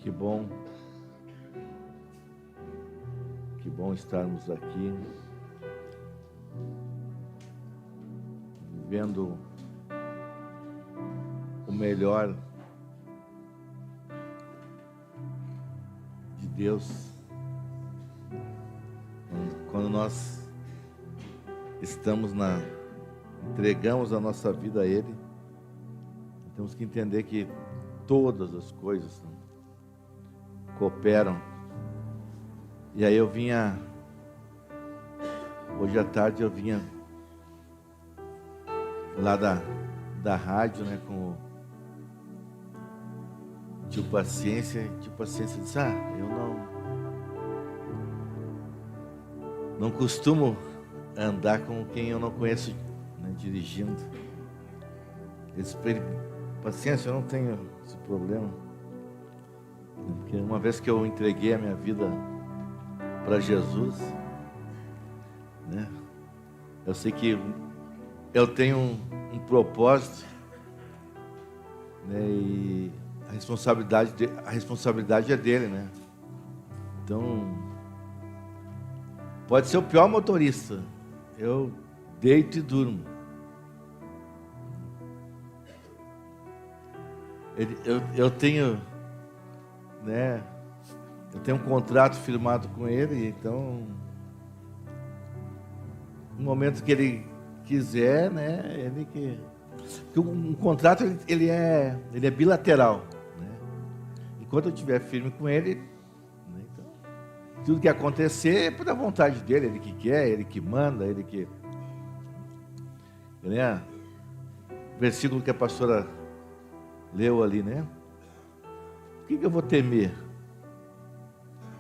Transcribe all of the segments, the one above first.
Que bom estarmos aqui, vivendo o melhor de Deus, quando nós entregamos a nossa vida a Ele. Temos que entender que todas as coisas cooperam. E aí hoje à tarde eu vinha lá da rádio, né, com o tio Paciência. O tio Paciência disse: eu não costumo andar com quem eu não conheço, né, dirigindo. Ele disse para ele: Paciência, eu não tenho esse problema, porque uma vez que eu entreguei a minha vida para Jesus, né, eu sei que eu tenho um propósito, né, e a responsabilidade é dele, né? Então, pode ser o pior motorista, eu deito e durmo. Eu tenho, né? Eu tenho um contrato firmado com ele, então, no momento que ele quiser, né? Porque um contrato ele é bilateral, né? Enquanto eu estiver firme com ele, né, então, tudo que acontecer é por a vontade dele, ele que quer, ele que manda, ele que, né? Versículo que a pastora leu ali, né? O que eu vou temer?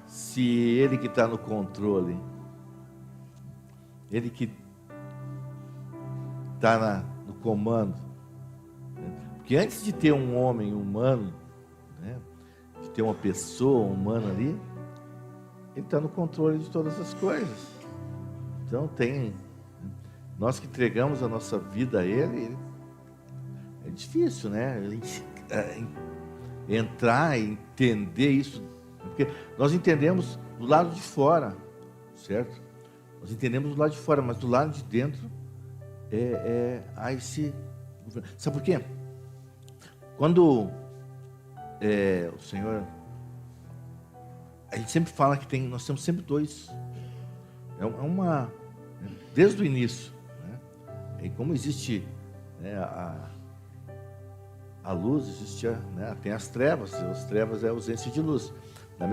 Se ele que está no controle, ele que está no comando, né? Porque antes de ter um homem humano, né, de ter uma pessoa humana ali, ele está no controle de todas as coisas. Então nós que entregamos a nossa vida a ele, é difícil, né? A gente entrar e entender isso, porque nós entendemos do lado de fora, certo? Nós entendemos do lado de fora, mas do lado de dentro há esse... Sabe por quê? Quando o Senhor... A gente sempre fala que nós temos sempre dois. Desde o início, né? E como existe, né, a luz, existe, né, tem as trevas é a ausência de luz. Da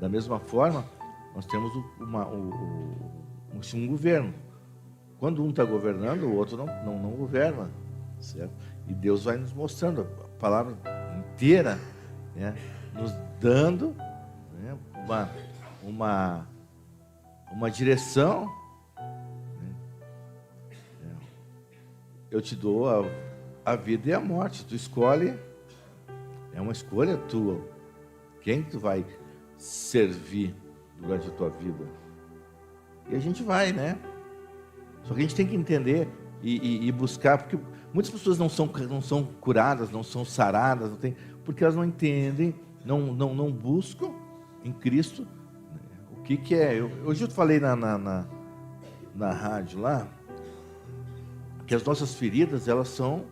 mesma forma, nós temos um governo. Quando um está governando, o outro não governa, certo? E Deus vai nos mostrando a palavra inteira, né, nos dando, né, uma direção, né? Eu te dou a vida e a morte. Tu escolhe, é uma escolha tua, quem tu vai servir durante a tua vida. E a gente vai, né? Só que a gente tem que entender e buscar, porque muitas pessoas não são curadas, não são saradas, porque elas não entendem, não buscam em Cristo, né, o que é. Hoje eu falei na rádio lá, que as nossas feridas, elas são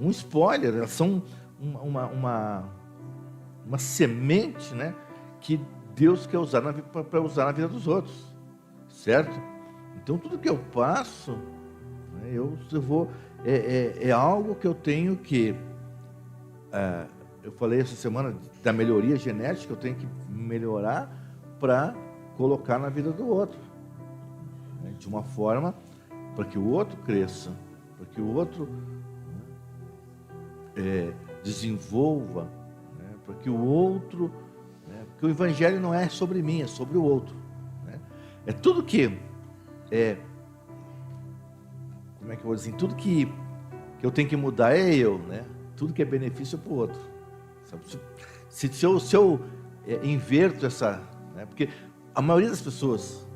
um spoiler, elas são uma semente, né, que Deus quer usar para usar na vida dos outros, certo? Então tudo que eu passo, né, eu vou, é algo que eu tenho que, eu falei essa semana da melhoria genética, eu tenho que melhorar para colocar na vida do outro, né, de uma forma para que o outro cresça, para que o outro, né, desenvolva, né, para que o outro, né, porque o evangelho não é sobre mim, é sobre o outro, né? É tudo que como é que eu vou dizer? Tudo que eu tenho que mudar é eu, né? Tudo que é benefício é para o outro, sabe? Se eu inverto essa, né? Porque a maioria das pessoas,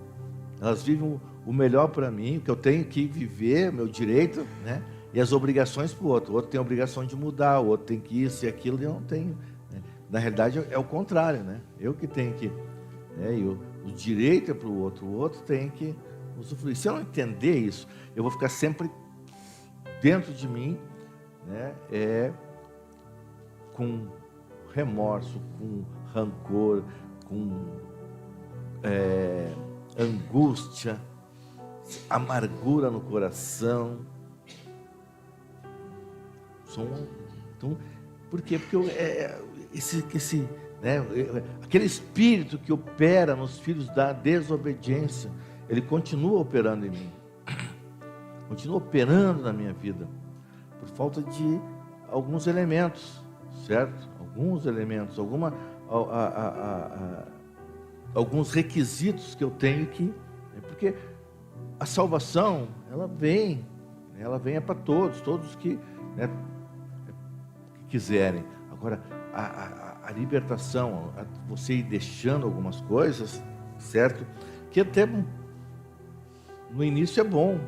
elas vivem o melhor para mim, o que eu tenho que viver, meu direito, né, e as obrigações para o outro. O outro tem a obrigação de mudar, o outro tem que isso e aquilo, e eu não tenho. Né? Na realidade, é o contrário, né? Eu que tenho que... Né? O direito é para o outro tem que usufruir. Se eu não entender isso, eu vou ficar sempre dentro de mim, né? Com remorso, com rancor, com angústia, amargura no coração. Então, por quê? Porque né, aquele espírito que opera nos filhos da desobediência, ele continua operando em mim, continua operando na minha vida, por falta de alguns elementos, certo? Alguns elementos, alguns requisitos que eu tenho que... Porque a salvação, ela vem para todos que, né, que quiserem. Agora, a libertação, você ir deixando algumas coisas, certo? Que até no início é bom,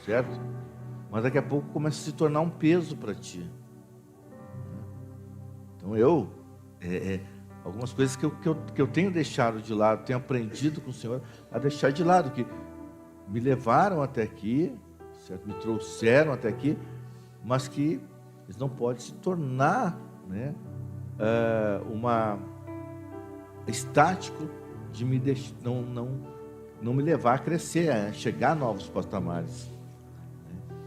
certo? Mas daqui a pouco começa a se tornar um peso para ti. Então algumas coisas que eu tenho deixado de lado, tenho aprendido com o Senhor a deixar de lado, que me levaram até aqui, certo? Me trouxeram até aqui, mas que eles não podem se tornar, né, estático de me deixar, não me levar a crescer, a chegar a novos patamares.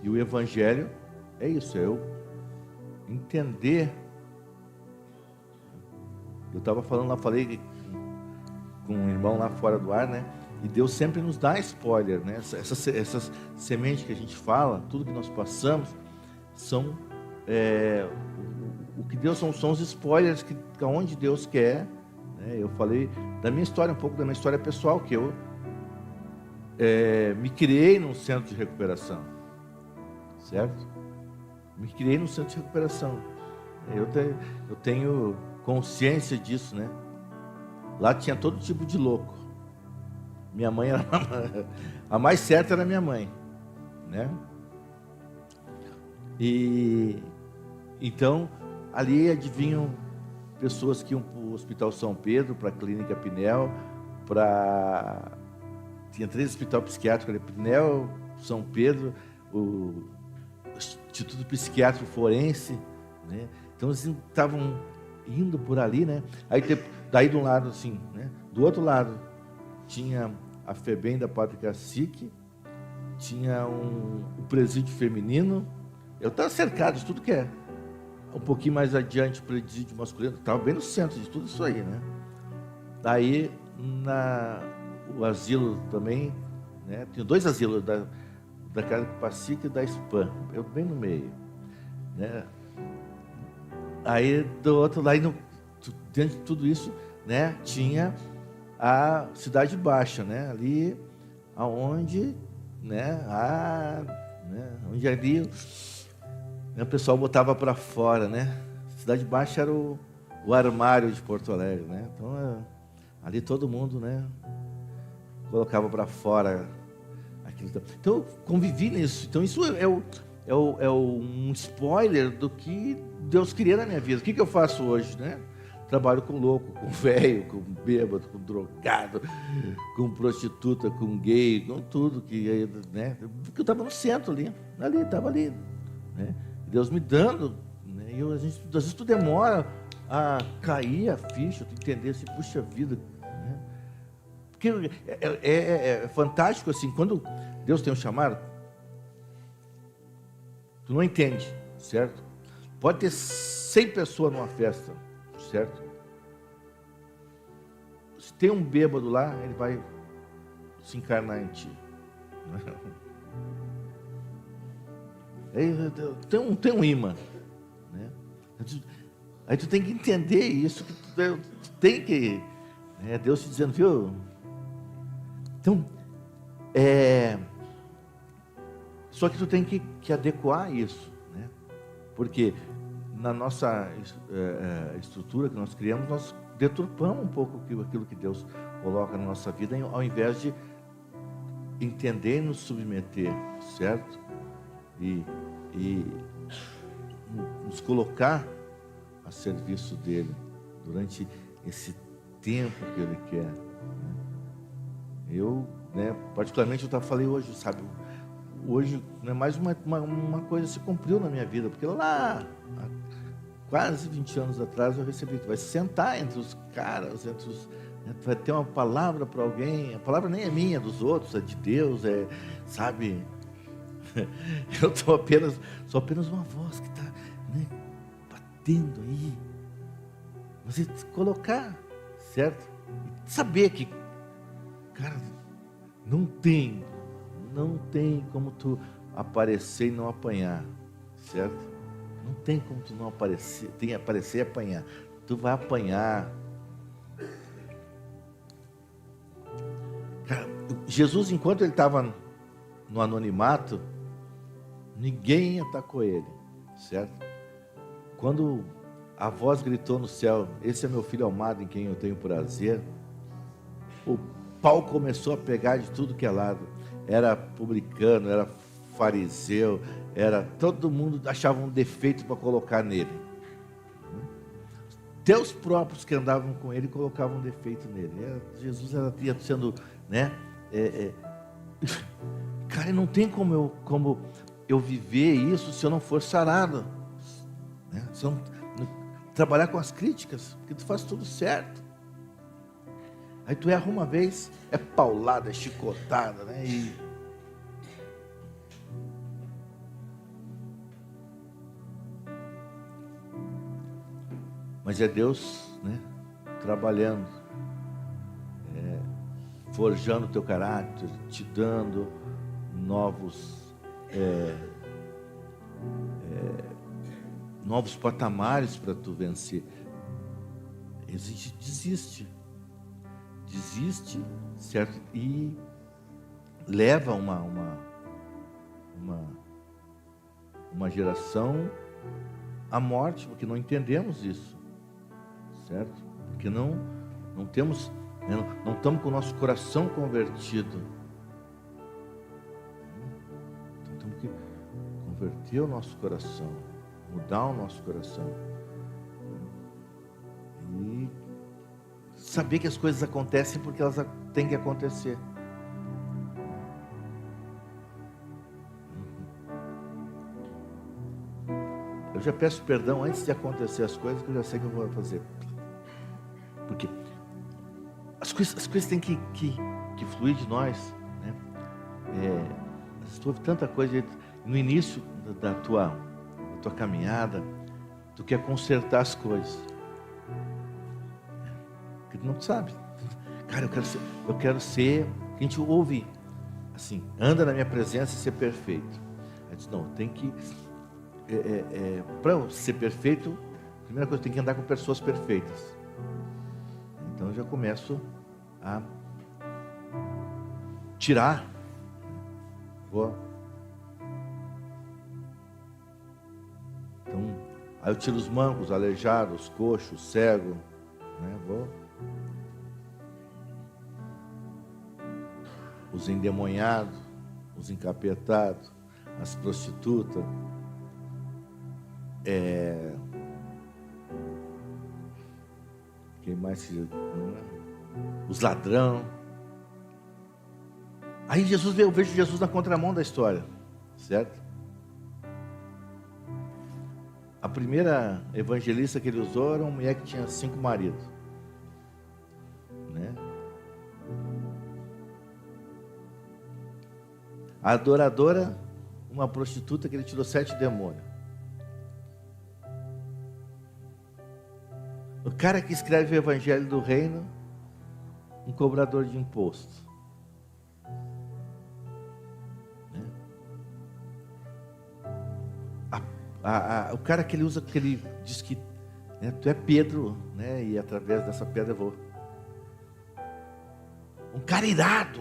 E o Evangelho é isso, é eu entender. Eu estava falando lá, falei com um irmão lá fora do ar, né? E Deus sempre nos dá spoiler, né? Essas sementes que a gente fala, tudo que nós passamos, são o que Deus são os spoilers que aonde Deus quer. Né? Eu falei da minha história, um pouco da minha história pessoal, que eu me criei num centro de recuperação, certo? Me criei num centro de recuperação. Eu tenho consciência disso, né? Lá tinha todo tipo de louco. Minha mãe era a mais certa, era minha mãe, né? E então ali adivinham pessoas que iam para o Hospital São Pedro, para a Clínica Pinel, tinha 3 hospitais psiquiátricos ali, Pinel, São Pedro, o Instituto Psiquiátrico Forense, né? Então eles estavam indo por ali, né? Aí daí de um lado assim, né? Do outro lado tinha a FEBEM da Padre Cacique, tinha o presídio feminino. Eu estava cercado de tudo que é. Um pouquinho mais adiante, o presídio masculino, estava bem no centro de tudo isso aí, né? Daí o asilo também, né? Tinha 2 asilos, da Cacique e da SPAM, eu bem no meio, né? Aí do outro lado, dentro de tudo isso, né, tinha a Cidade Baixa, né, ali aonde, né, onde ali o pessoal botava para fora, né? Cidade Baixa era o armário de Porto Alegre, né? Então ali todo mundo, né, colocava para fora aquilo. Então eu convivi nisso. Então isso é um spoiler do que Deus queria na minha vida. O que eu faço hoje, né? Trabalho com louco, com velho, com bêbado, com drogado, com prostituta, com gay, com tudo que, né? Porque eu estava no centro ali, estava ali, né? Deus me dando, né? E às vezes tu demora a cair a ficha, tu entender assim, puxa vida, né? Porque é fantástico assim, quando Deus tem um chamado, tu não entende, certo? Pode ter 100 pessoas numa festa, certo? Se tem um bêbado lá, ele vai se encarnar em ti. Tem um imã, né? Aí tu tem que entender isso, que tu tem que, né? Deus te dizendo, viu? Então, só que tu tem que adequar isso, né? Porque na nossa estrutura que nós criamos, nós deturpamos um pouco aquilo que Deus coloca na nossa vida, ao invés de entender e nos submeter, certo? E e nos colocar a serviço dele durante esse tempo que ele quer, né? Eu, né, particularmente, eu falei hoje, sabe, hoje, né, mais uma coisa se cumpriu na minha vida, porque lá, há quase 20 anos atrás, eu recebi, tu vai sentar entre os caras, né, tu vai ter uma palavra para alguém, a palavra nem é minha, é dos outros, é de Deus, sabe, eu sou apenas uma voz que está, né, batendo aí, você se colocar, certo? E saber que, cara, não tem como tu aparecer e não apanhar, certo? Não tem como tu não aparecer e apanhar. Tu vai apanhar. Cara, Jesus, enquanto ele estava no anonimato, ninguém atacou ele, certo? Quando a voz gritou no céu: esse é meu filho amado em quem eu tenho prazer, o pau começou a pegar de tudo que é lado. Era publicano, era fariseu, todo mundo achava um defeito para colocar nele. Teus próprios que andavam com ele colocavam um defeito nele. Jesus ia sendo, né? Cara, não tem como eu viver isso se eu não for sarado, né? Se eu não trabalhar com as críticas, porque tu faz tudo certo. Aí tu erra uma vez, é paulada, é chicotada, né? Mas é Deus, né, trabalhando, forjando o teu caráter, te dando novos patamares para tu vencer. Desiste, certo? E leva uma geração à morte, porque não entendemos isso, certo? Porque não temos, não estamos com o nosso coração convertido. Então temos que converter o nosso coração, mudar o nosso coração e saber que as coisas acontecem porque elas têm que acontecer. Eu já peço perdão antes de acontecer as coisas, que eu já sei que eu vou fazer. Porque as coisas têm que fluir de nós, né? Tu ouve tanta coisa no início da tua caminhada, tu quer consertar as coisas, porque tu não sabe. Cara, eu quero ser, a gente ouve assim, anda na minha presença e ser perfeito. Aí diz, não, tem que para ser perfeito, a primeira coisa, tem que andar com pessoas perfeitas. Então eu já começo a tirar. Então, aí eu tiro os mancos, os aleijados, os coxos, os cegos, né? Os endemoniados, os encapetados, as prostitutas, quem mais? Os ladrão. Aí eu vejo Jesus na contramão da história, certo? A primeira evangelista que ele usou era uma mulher que tinha 5 maridos, né? A adoradora, uma prostituta que ele tirou 7 demônios. O cara que escreve o Evangelho do Reino, um cobrador de imposto. Né? O cara que ele usa, que ele diz que, né, tu é Pedro, né, e através dessa pedra eu vou. Um cara irado.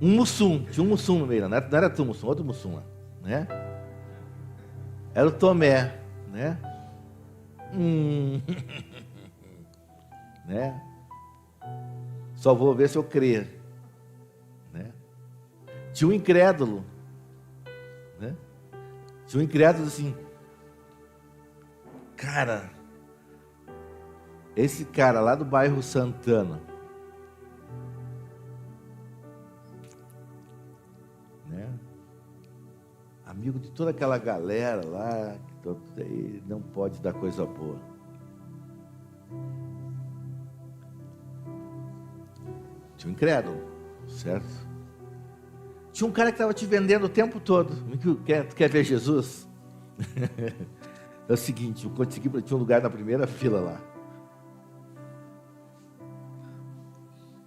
Um mussum, tinha um mussum no meio, não era tu mussum, outro mussum lá, né? Era o Tomé, né? Né? só vou ver se eu crer, né? Tinha um incrédulo, né? Tinha um incrédulo assim, cara, esse cara lá do bairro Santana, né? Amigo de toda aquela galera lá, que não pode dar coisa boa. Tinha um incrédulo, certo? Tinha um cara que estava te vendendo o tempo todo. Quer ver Jesus? É o seguinte, eu consegui, tinha um lugar na primeira fila lá.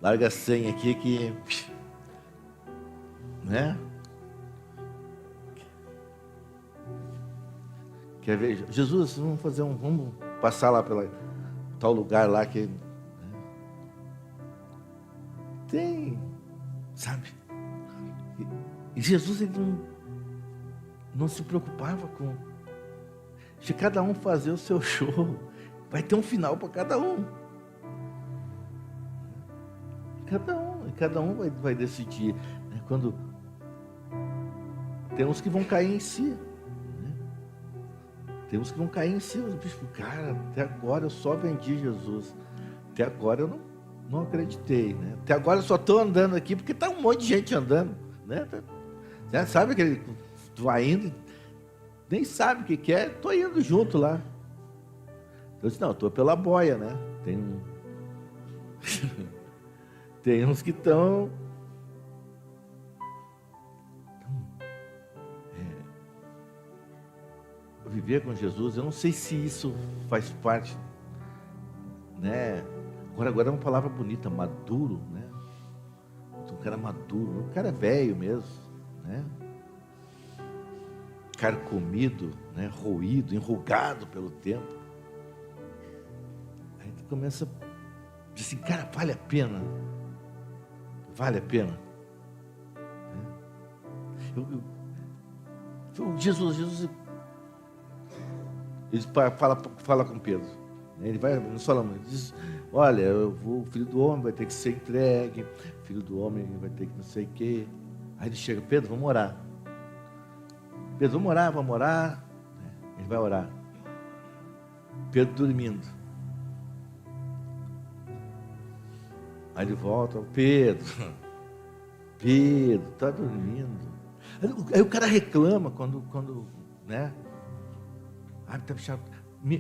Larga a senha aqui que... né? Quer ver? Jesus, vamos passar lá pela tal lugar lá que... Tem, sabe? E Jesus, ele não se preocupava com... de cada um fazer o seu show. Vai ter um final para cada um. Cada um vai decidir, né? Quando tem uns que vão cair em si, né? Tem uns que vão cair em si. Cara, até agora eu só vendi Jesus. Até agora eu não acreditei, né? Até agora eu só estou andando aqui porque está um monte de gente andando, né? Já sabe que tu vai indo, nem sabe o que é, estou indo junto lá. Eu disse, não, estou pela boia, né? Tem uns que estão... viver com Jesus, eu não sei se isso faz parte, né? Agora é uma palavra bonita, maduro, né? Um cara maduro, um cara velho mesmo, né? Carcomido, né? Roído, enrugado pelo tempo. Aí tu começa a dizer assim, cara, vale a pena? Vale a pena? Jesus, ele fala com Pedro. Ele vai, nos falamos, ele diz, olha, o filho do homem vai ter que ser entregue, o filho do homem vai ter que não sei o quê. Aí ele chega, Pedro, vamos orar. Pedro, vamos orar. Ele vai orar. Pedro dormindo. Aí ele volta, Pedro, está dormindo. Aí o cara reclama quando né?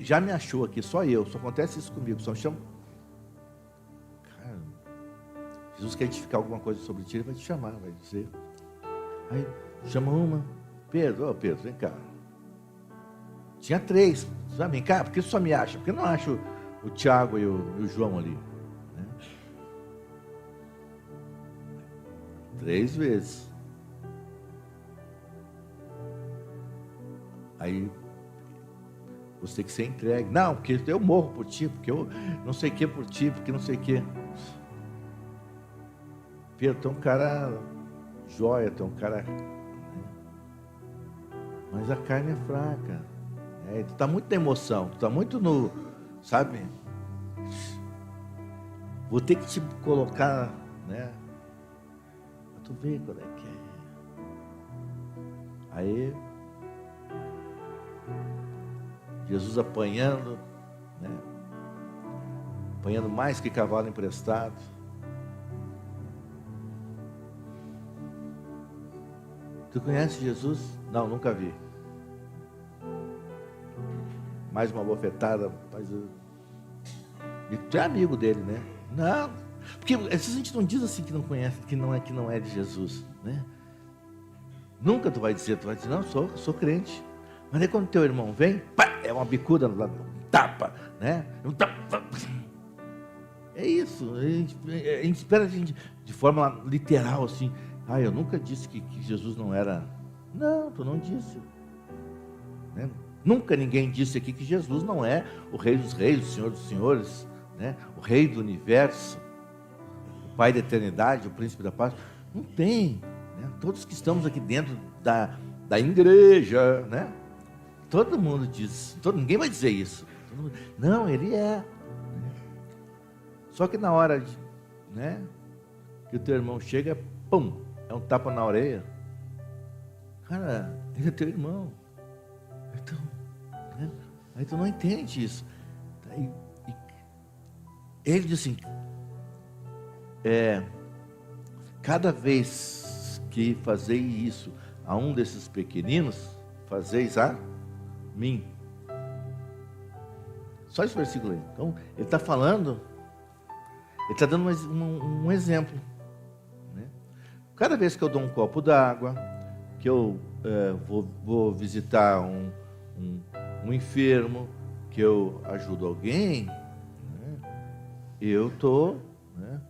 Já me achou aqui, só acontece isso comigo, só me chama. Cara, Jesus quer edificar alguma coisa sobre ti, ele vai te chamar, vai dizer. Aí chama uma, Pedro, vem cá. Tinha 3, vem cá, por que só me acha? Porque eu não acho o Tiago e o João ali, né? 3 vezes. Aí você tem que ser entregue. Não, porque eu morro por ti, porque eu não sei o que por ti, porque não sei o que. Pedro, tu é um cara joia, tu é um cara... Mas a carne é fraca. Tu está muito na emoção, tu está muito no... Sabe? Vou ter que te colocar, né? Pra tu ver qual é que é. Aí... Jesus apanhando, né? Apanhando mais que cavalo emprestado. Tu conhece Jesus? Não, nunca vi. Mais uma bofetada, e tu é amigo dele, né? Não, porque a gente não diz assim que não conhece, que não é de Jesus, né? Nunca tu vai dizer, não, sou crente. Mas aí quando teu irmão vem, pá, é uma bicuda, um tapa, né? É isso, a gente espera de forma literal, assim. Eu nunca disse que Jesus não era... Não, tu não disse, né? Nunca ninguém disse aqui que Jesus não é o Rei dos Reis, o Senhor dos Senhores, né? O Rei do Universo, o Pai da Eternidade, o Príncipe da Paz. Não tem, né? Todos que estamos aqui dentro da igreja, né? Todo mundo diz, ninguém vai dizer isso. Não, ele é. Só que na hora né? Que o teu irmão chega, pum, é um tapa na orelha. Cara, ele é teu irmão. Então, né? Aí tu não entende isso. Ele diz assim, cada vez que fazeis isso a um desses pequeninos, fazeis a mim. Só esse versículo aí. Então, ele está falando, ele está dando um exemplo. Né? Cada vez que eu dou um copo d'água, que eu vou visitar um enfermo, que eu ajudo alguém, né? Eu estou... Né?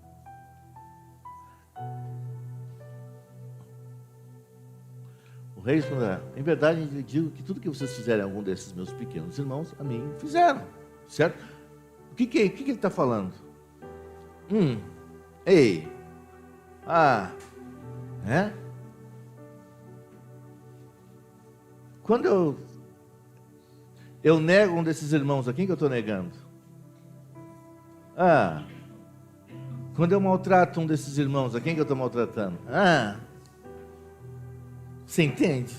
O rei responderá, em verdade eu digo que tudo que vocês fizerem a algum desses meus pequenos irmãos, a mim fizeram, certo? O que ele está falando? Ei, né? Quando eu nego um desses irmãos, a quem que eu estou negando? Quando eu maltrato um desses irmãos, a quem que eu estou maltratando? Você entende?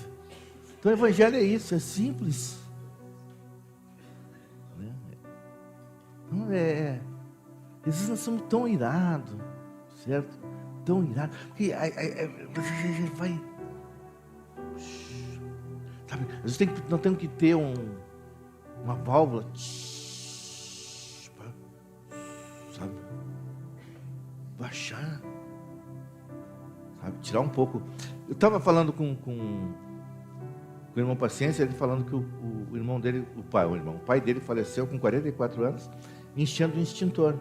Então o evangelho é isso, é simples. Não às vezes nós somos tão irados, certo? Tão irados, porque você vai... Sabe, às vezes nós temos que ter uma válvula, sabe? Baixar, sabe? Tirar um pouco. Eu estava falando com o irmão Paciência, ele falando que o irmão dele, o pai dele faleceu com 44 anos, enchendo um extintor.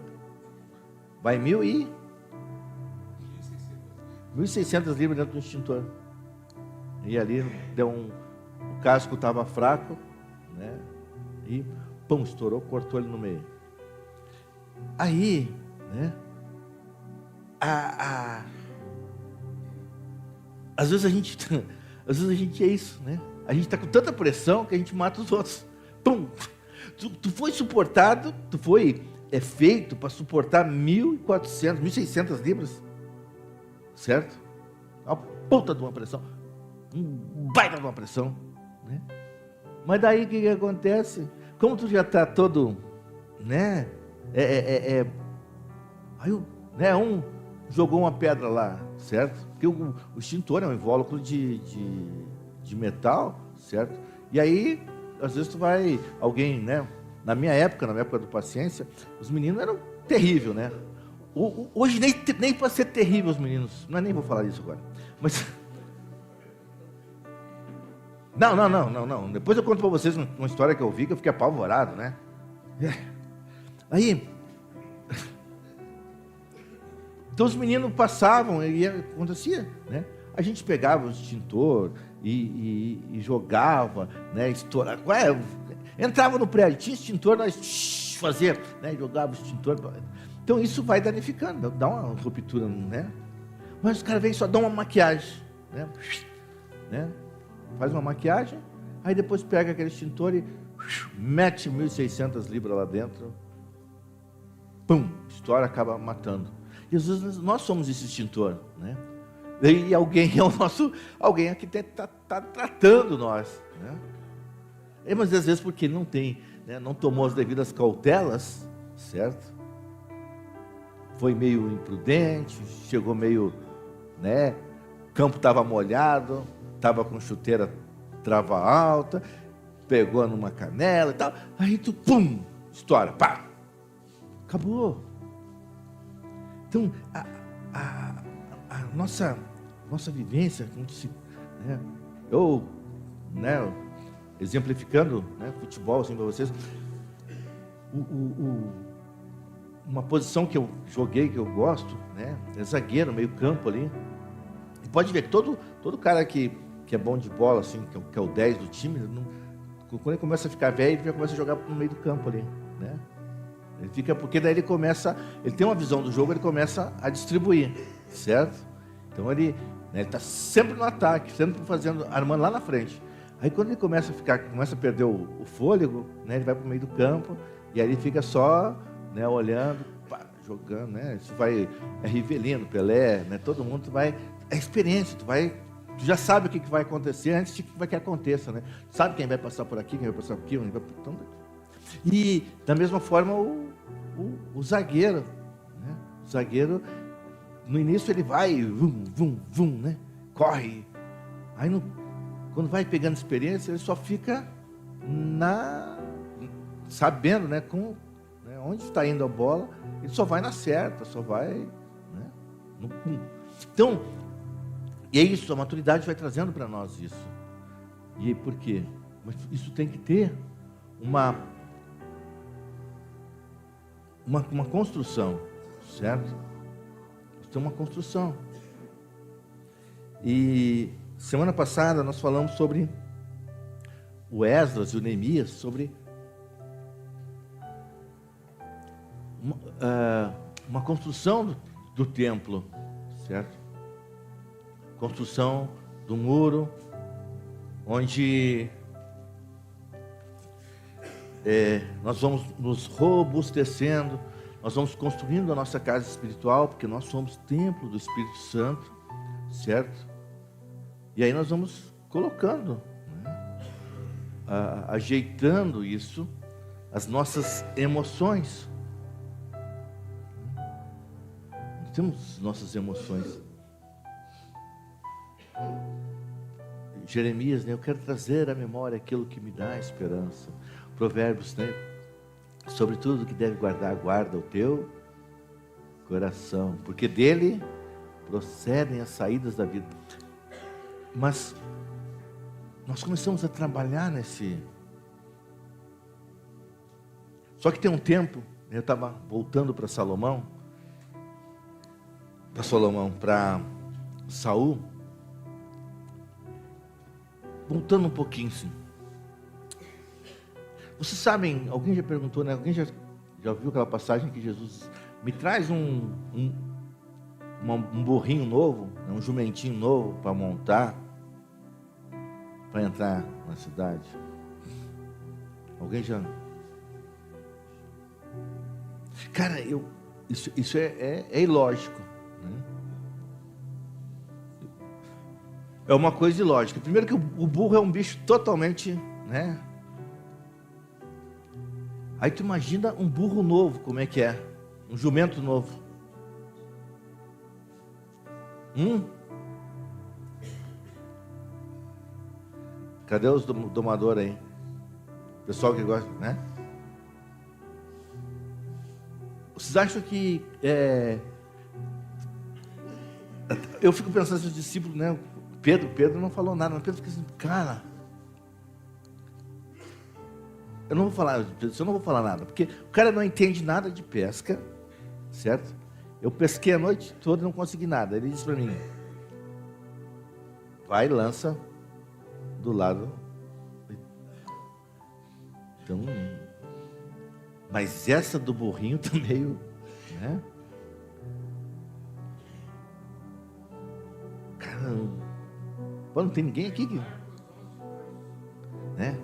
Vai 1.600 libras dentro do extintor. E ali deu o casco estava fraco, né? E pum, estourou, cortou ele no meio. Aí, né? Às vezes a gente é isso, né? A gente está com tanta pressão que a gente mata os outros. Pum! Tu foi suportado, é feito para suportar 1.400, 1.600 libras, certo? Uma puta de uma pressão, um baita de uma pressão, né? Mas daí o que acontece? Como tu já está todo, né? Aí um jogou uma pedra lá, certo? Porque o extintor é um invólucro de metal, certo? E aí, às vezes alguém, né? Na minha época do Paciência, os meninos eram terríveis, né? Hoje nem para ser terrível os meninos, nem vou falar isso agora. Mas não. Depois eu conto para vocês uma história que eu vi que eu fiquei apavorado, né? Aí, então os meninos passavam e acontecia, né? A gente pegava o extintor e jogava, né? Estourava, entrava no prédio, tinha extintor, nós fazia, né? Jogava o extintor. Então isso vai danificando, dá uma ruptura, né? Mas os caras vêm só dão uma maquiagem, né? Faz uma maquiagem, aí depois pega aquele extintor e mete 1.600 libras lá dentro, pum, estoura, acaba matando. E às vezes nós somos esse extintor, né? E alguém aqui está tratando nós, né? Mas às vezes porque não tem, né? Não tomou as devidas cautelas, certo? Foi meio imprudente, chegou meio, né? O campo estava molhado, estava com chuteira trava alta, pegou numa canela e tal, aí tu, pum, estoura, pá, acabou. Então, a nossa vivência, né, exemplificando, né, futebol assim para vocês, uma posição que eu joguei, que eu gosto, né, é zagueiro, meio campo ali. E pode ver que todo cara que é bom de bola, assim, que é o 10 do time, quando ele começa a ficar velho, ele já começa a jogar no meio do campo ali, né? Ele fica, porque daí ele tem uma visão do jogo, ele começa a distribuir, certo? Então ele está sempre no ataque, sempre armando lá na frente. Aí quando ele começa a perder o fôlego, né, ele vai para o meio do campo, e aí ele fica só, né, olhando, pá, jogando, né? Isso vai, é Rivelino, Pelé, né? Todo mundo vai, é experiência, tu já sabe o que vai acontecer antes de que aconteça, né? Sabe quem vai passar por aqui, quem vai passar por aqui, então, e da mesma forma o zagueiro, né? O zagueiro, no início ele vai, vum, vum, vum, né? Corre. Aí quando vai pegando experiência, ele só fica sabendo, né? Onde está indo a bola, ele só vai na certa, só vai, né? No pum. Então, e é isso, a maturidade vai trazendo para nós isso. E por quê? Mas isso tem que ter uma construção, certo? Isso tem uma construção. E semana passada nós falamos sobre o Esdras e o Neemias, sobre uma construção do templo, certo? Construção do muro, onde nós vamos nos robustecendo, nós vamos construindo a nossa casa espiritual, porque nós somos templo do Espírito Santo, certo? E aí nós vamos colocando, né? Ajeitando isso, as nossas emoções. Nós temos nossas emoções. Jeremias, né? Eu quero trazer à memória aquilo que me dá esperança. Provérbios, né? Sobre tudo que deve guardar, guarda o teu coração, porque dele procedem as saídas da vida. Mas nós começamos a trabalhar só que tem um tempo, eu estava voltando para Saul, voltando um pouquinho, sim. Vocês sabem, alguém já perguntou, né? Alguém já ouviu aquela passagem que Jesus me traz um burrinho novo, um jumentinho novo para montar, para entrar na cidade? Alguém já? Cara, isso é ilógico, né? É uma coisa ilógica. Primeiro que o burro é um bicho totalmente, né? Aí tu imagina um burro novo, como é que é? Um jumento novo. Cadê os domadores aí? Pessoal que gosta, né? Vocês acham que eu fico pensando nos discípulos, né? Pedro não falou nada, mas Pedro fica assim, cara, eu não vou falar nada, porque o cara não entende nada de pesca, certo? Eu pesquei a noite toda e não consegui nada. Ele disse para mim, vai e lança do lado. Então, mas essa do burrinho tá meio, né? Caramba, pô, não tem ninguém aqui que, né?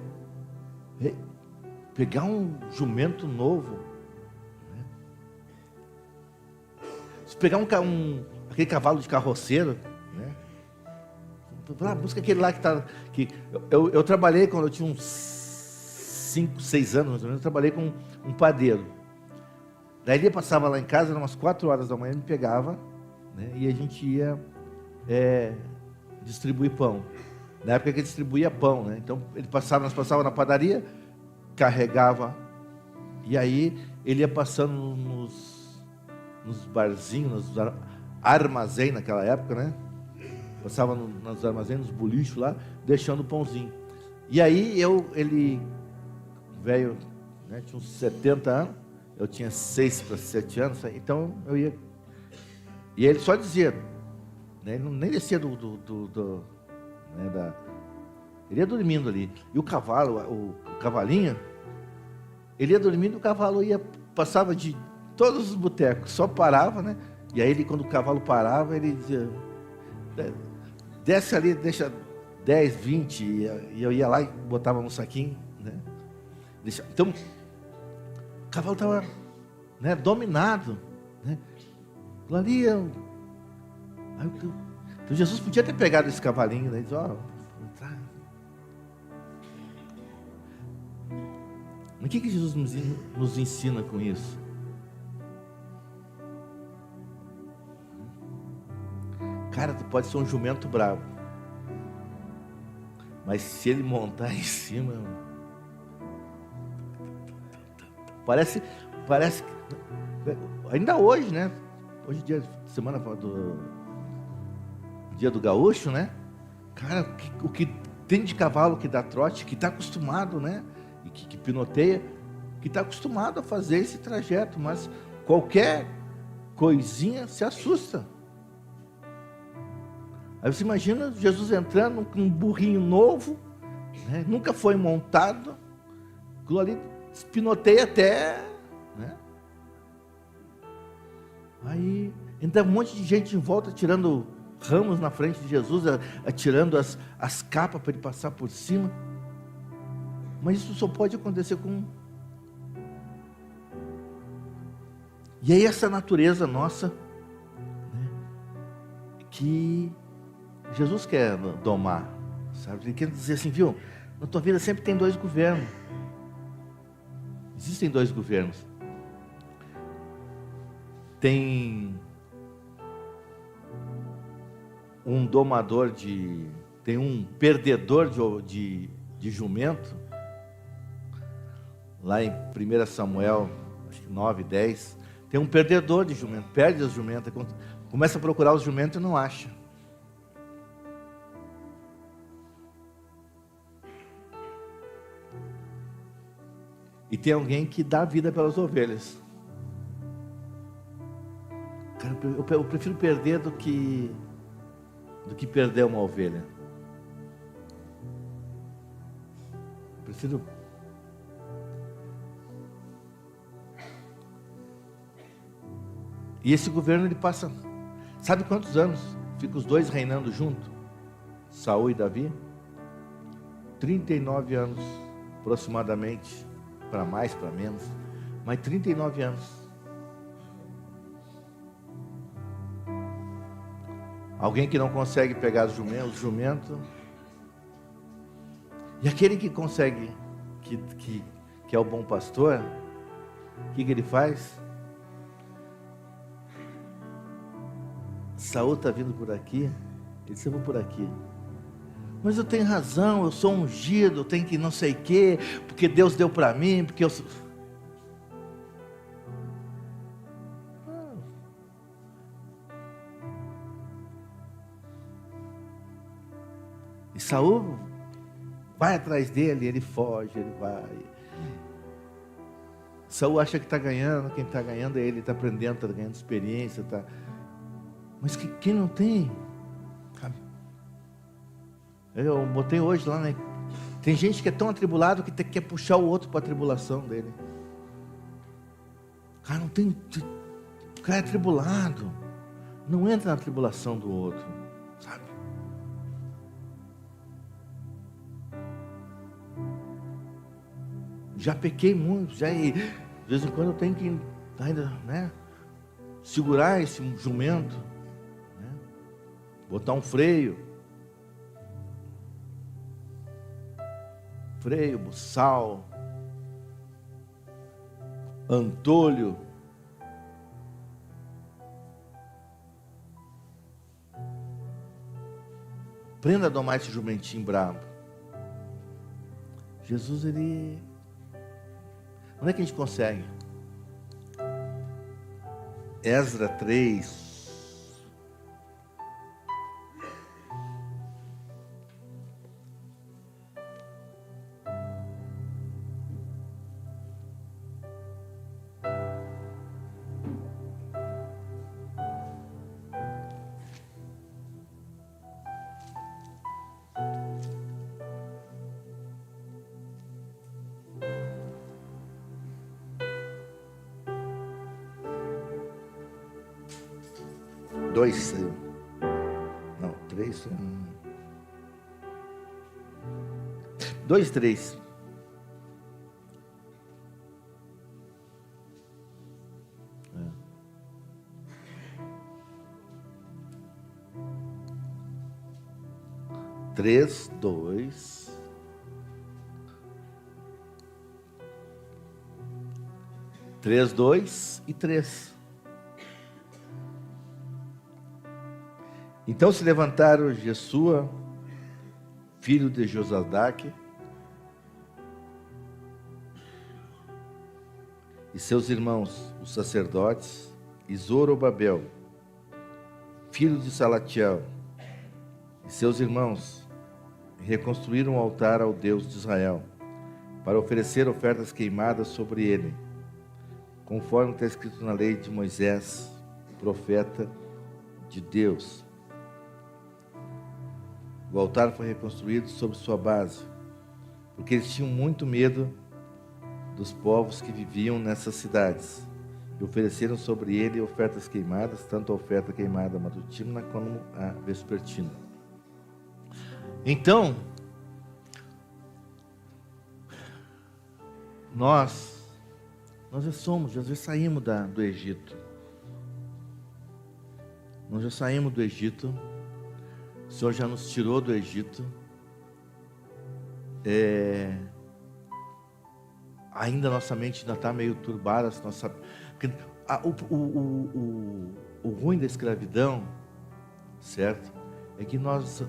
Pegar um jumento novo, né? Se pegar aquele cavalo de carroceiro, né? Busca aquele lá que eu trabalhei quando eu tinha uns 5, 6 anos, mais ou menos, eu trabalhei com um padeiro. Daí ele passava lá em casa, eram umas 4 horas da manhã, me pegava, né? E a gente ia distribuir pão. Na época que ele distribuía pão, né? Então nós passava na padaria, carregava, e aí ele ia passando nos barzinhos, nos armazéns naquela época, né? Passava nos armazéns, nos bolichos lá, deixando o pãozinho. E aí ele, velho, né, tinha uns 70 anos, eu tinha 6 para 7 anos, então eu ia. E ele só dizia, né, ele nem descia ele ia dormindo ali. E o cavalo, o cavalinho, ele ia dormindo, o cavalo passava de todos os botecos, só parava, né? E aí quando o cavalo parava, ele dizia, desce ali, deixa 10, 20, e eu ia lá e botava no saquinho, né? Então, o cavalo estava, né, dominado, né? Ali então Jesus podia ter pegado esse cavalinho, né? E disse, ó, entrar. O que Jesus nos ensina com isso? Cara, tu pode ser um jumento bravo, mas se ele montar em cima, parece ainda hoje, né? Hoje dia semana do dia do gaúcho, né? Cara, o que tem de cavalo que dá trote, que está acostumado, né? E que pinoteia, que está acostumado a fazer esse trajeto, mas qualquer coisinha se assusta. Aí você imagina Jesus entrando com um burrinho novo, né? Nunca foi montado, aquilo ali pinoteia até, né? Aí ainda um monte de gente em volta tirando ramos na frente de Jesus, atirando as capas para ele passar por cima. Mas isso só pode acontecer com... E aí essa natureza nossa, né, que Jesus quer domar, sabe? Ele quer dizer assim, viu? Na tua vida sempre tem dois governos. Existem dois governos. Tem um domador tem um perdedor de jumento, lá em 1 Samuel, acho que 9, 10, tem um perdedor de jumento, perde as jumentas, começa a procurar os jumentos e não acha. E tem alguém que dá vida pelas ovelhas. Cara, eu prefiro perder do que perder uma ovelha. Eu prefiro... E esse governo ele passa... Sabe quantos anos ficam os dois reinando junto? Saul e Davi? 39 anos, aproximadamente. Para mais, para menos. Mas 39 anos. Alguém que não consegue pegar os jumentos. E aquele que consegue, que é o bom pastor, o que ele faz? Saul está vindo por aqui, ele disse, eu vou por aqui. Mas eu tenho razão, eu sou ungido, eu tenho que não sei o quê, porque Deus deu para mim, porque eu sou... E Saul vai atrás dele, ele foge, ele vai. Saul acha que está ganhando, quem está ganhando é ele, está aprendendo, está ganhando experiência, tá... Mas quem não tem, sabe? Eu botei hoje lá, né? Tem gente que é tão atribulado que quer puxar o outro para a tribulação dele. Cara, não tem... O cara é atribulado, não entra na tribulação do outro, sabe? Já pequei muito, de vez em quando eu tenho que ainda, né, segurar esse jumento, né, botar um freio, buçal, antolho. Aprenda a domar esse jumentinho bravo. Jesus, ele... Onde é que a gente consegue? Esdras 3. Não, 3. 2, 3. 3, 2. Três, 2 e 3. Então se levantaram Jesua, filho de Josadaque, e seus irmãos, os sacerdotes, e Zorobabel, filho de Salatiel, e seus irmãos, reconstruíram um altar ao Deus de Israel, para oferecer ofertas queimadas sobre ele, conforme está escrito na lei de Moisés, profeta de Deus. O altar foi reconstruído sobre sua base, porque eles tinham muito medo dos povos que viviam nessas cidades, e ofereceram sobre ele ofertas queimadas, tanto a oferta queimada matutina como a vespertina. Então, nós já saímos do Egito. Nós já saímos do Egito. O Senhor já nos tirou do Egito. Ainda nossa mente ainda está meio turbada. O ruim da escravidão, certo? É que nós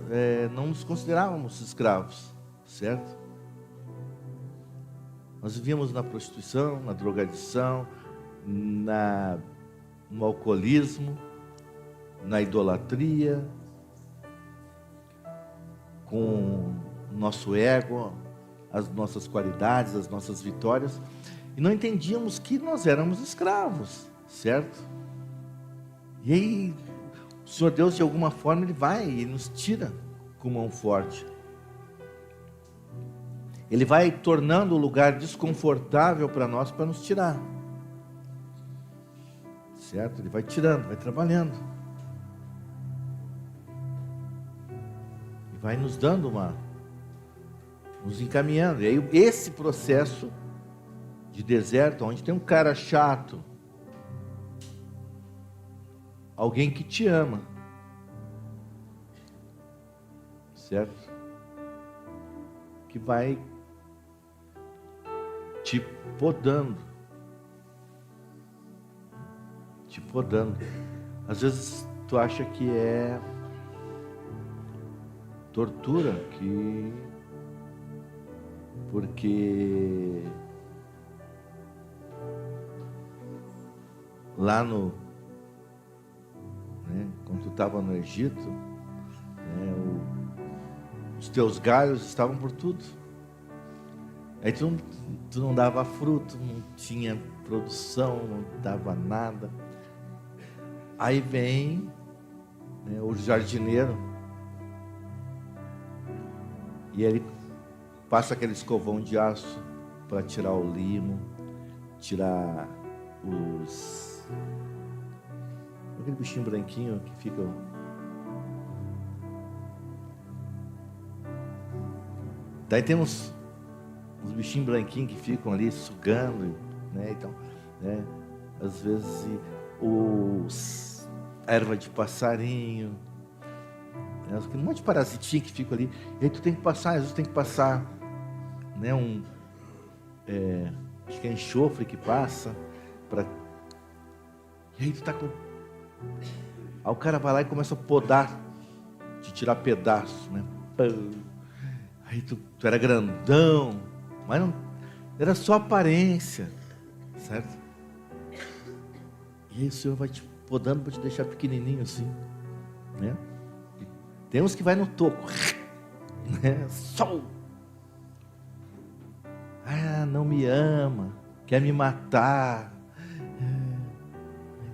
não nos considerávamos escravos, certo? Nós vivíamos na prostituição, na drogadição, no alcoolismo, na idolatria, com o nosso ego, as nossas qualidades, as nossas vitórias, e não entendíamos que nós éramos escravos, certo? E aí, o Senhor Deus, de alguma forma, Ele vai e nos tira com mão forte. Ele vai tornando o lugar desconfortável para nós, para nos tirar. Certo? Ele vai tirando, vai trabalhando. E vai nos dando nos encaminhando. E aí, esse processo de deserto, onde tem um cara chato, alguém que te ama, certo? Que vai te podando. Às vezes tu acha que é tortura, porque lá quando tu estava no Egito, os teus galhos estavam por tudo. Aí tu não dava fruto, não tinha produção, não dava nada. Aí vem o jardineiro e ele passa aquele escovão de aço para tirar o limo, tirar aquele bichinho branquinho que fica. Daí temos os bichinhos branquinhos que ficam ali sugando, então, às vezes erva de passarinho, um monte de parasitinha que ficam ali. E aí tu tem que passar, às vezes tem que passar, acho que é enxofre que passa e aí tu tá com. Aí o cara vai lá e começa a podar, te tirar pedaços, Aí tu era grandão, mas não era só aparência, certo? E aí o Senhor vai te podando para te deixar pequenininho assim, E tem uns que vai no toco, Sol. Não me ama, quer me matar.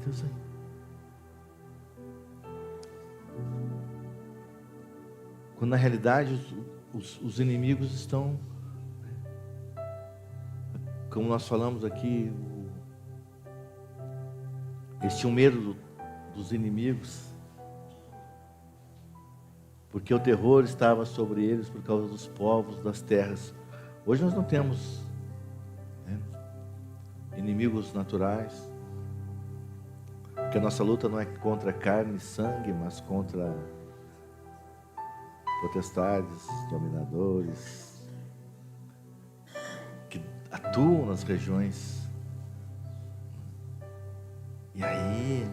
Deus, quando na realidade os inimigos estão, como nós falamos aqui, eles tinham medo dos inimigos, porque o terror estava sobre eles por causa dos povos, das terras. Hoje nós não temos inimigos naturais, porque a nossa luta não é contra carne e sangue, mas contra potestades, dominadores, que atuam nas regiões. E aí,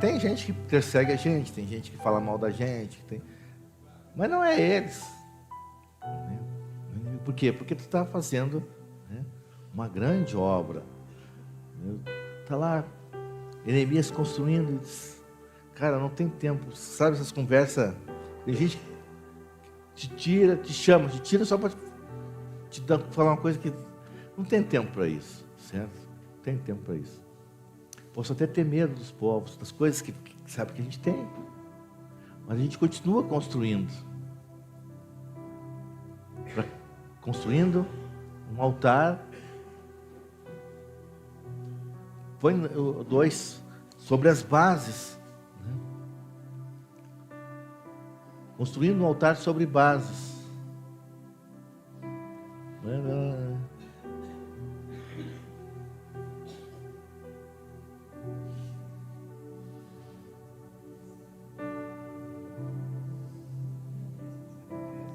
tem gente que persegue a gente, tem gente que fala mal da gente, mas não é eles. Por quê? Porque tu está fazendo, né, uma grande obra. Está lá, Neemias construindo, e diz, cara, não tem tempo. Sabe essas conversas? Tem gente que te tira, te chama, te tira só para te falar uma coisa que não tem tempo para isso, certo? Não tem tempo para isso. Posso até ter medo dos povos, das coisas que sabe que a gente tem, mas a gente continua construindo. Construindo um altar. Põe 2 sobre as bases, né? Construindo um altar sobre bases.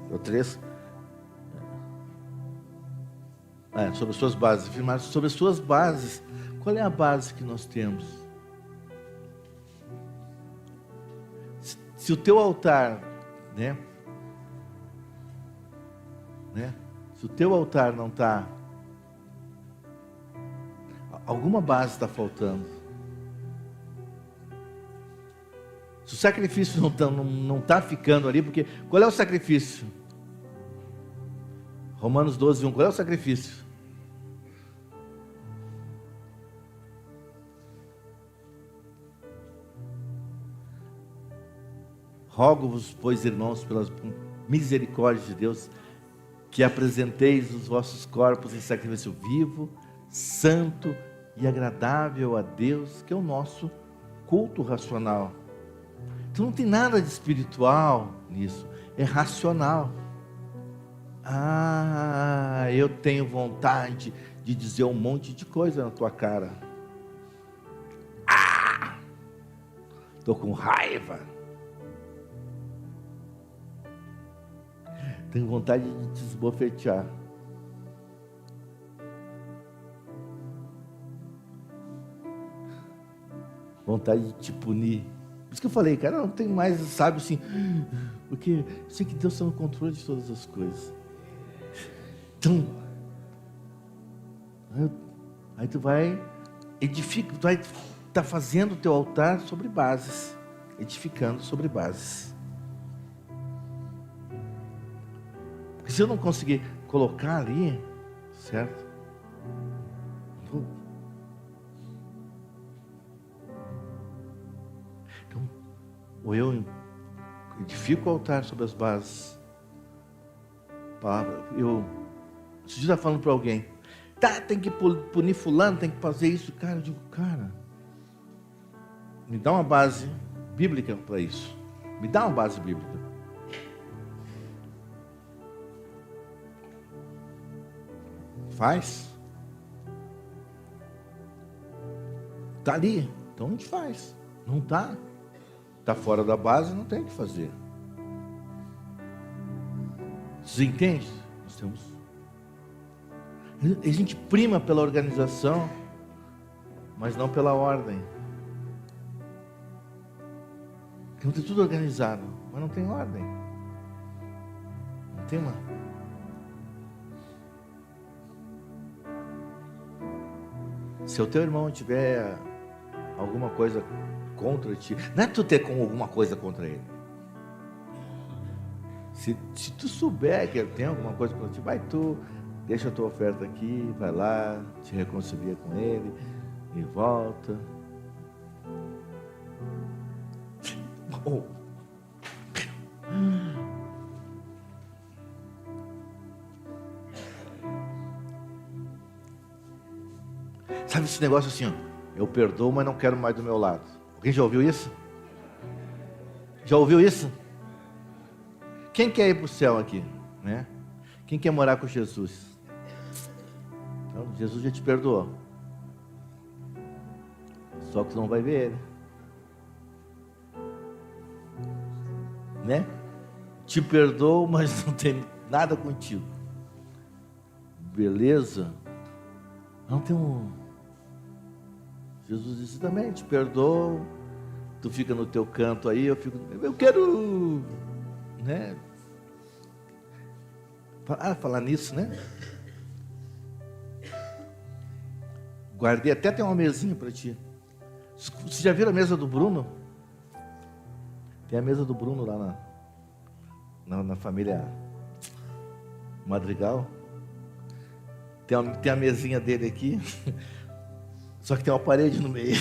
O 3. Sobre as suas bases, afirmar sobre as suas bases. Qual é a base que nós temos? Se o teu altar, né? Se o teu altar não está, alguma base está faltando. Se o sacrifício não está ficando ali, porque qual é o sacrifício? Romanos 12:1, qual é o sacrifício? Rogo-vos, pois, irmãos, pelas misericórdias de Deus, que apresenteis os vossos corpos em sacrifício vivo, santo e agradável a Deus, que é o nosso culto racional. Então não tem nada de espiritual nisso, é racional. Eu tenho vontade de dizer um monte de coisa na tua cara. Estou com raiva. Tenho vontade de te esbofetear. Vontade de te punir. Por isso que eu falei, cara, não tem mais, sabe assim, porque eu sei que Deus está no controle de todas as coisas. Então, aí tu vai edificar, tu vai estar fazendo o teu altar sobre bases, edificando sobre bases. Porque se eu não conseguir colocar ali, certo? Então, ou eu edifico o altar sobre as bases, palavra, se você está falando para alguém, tem que punir fulano, tem que fazer isso, cara, eu digo, cara, me dá uma base bíblica para isso, me dá uma base bíblica. Faz. Está ali, então a gente faz. Não está. Está fora da base, não tem o que fazer. Você entende? Nós temos. A gente prima pela organização, mas não pela ordem. Então tem tudo organizado, mas não tem ordem. Não tem uma. Se o teu irmão tiver alguma coisa contra ti, não é tu ter alguma coisa contra ele. Se tu souber que ele tem alguma coisa contra ti, vai tu, deixa a tua oferta aqui, vai lá, te reconcilia com ele e volta. Sabe esse negócio assim, ó, eu perdoo, mas não quero mais do meu lado. Alguém já ouviu isso? Já ouviu isso? Quem quer ir para o céu aqui, né? Quem quer morar com Jesus? Então, Jesus já te perdoou. Só que tu não vai ver ele, né? te perdoo, mas não tem nada contigo. Beleza? Não tem um... Jesus disse também, te perdoo, tu fica no teu canto aí, eu quero, né? Falar nisso, né? Guardei, até tem uma mesinha para ti. Você já viu a mesa do Bruno? Tem a mesa do Bruno lá na família Madrigal. Tem a mesinha dele aqui. Só que tem uma parede no meio.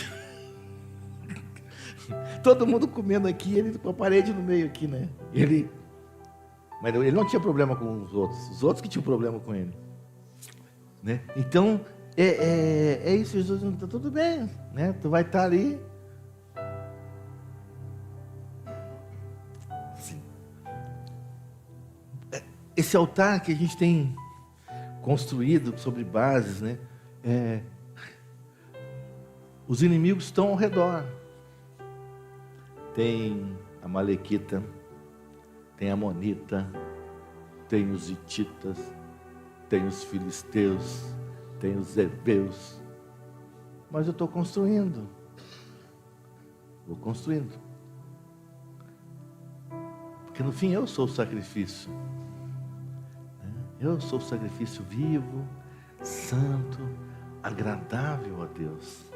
Todo mundo comendo aqui, ele com a parede no meio aqui, né? Mas ele não tinha problema com os outros que tinham problema com ele, né? Então, é isso, Jesus, tá tudo bem, né? Tu vai estar ali. Sim. Esse altar que a gente tem construído sobre bases, né? Os inimigos estão ao redor. Tem a Malequita, tem a Amonita, tem os Hititas, tem os Filisteus, tem os Heveus. Mas eu estou construindo. Vou construindo. Porque no fim eu sou o sacrifício. Eu sou o sacrifício vivo, santo, agradável a Deus.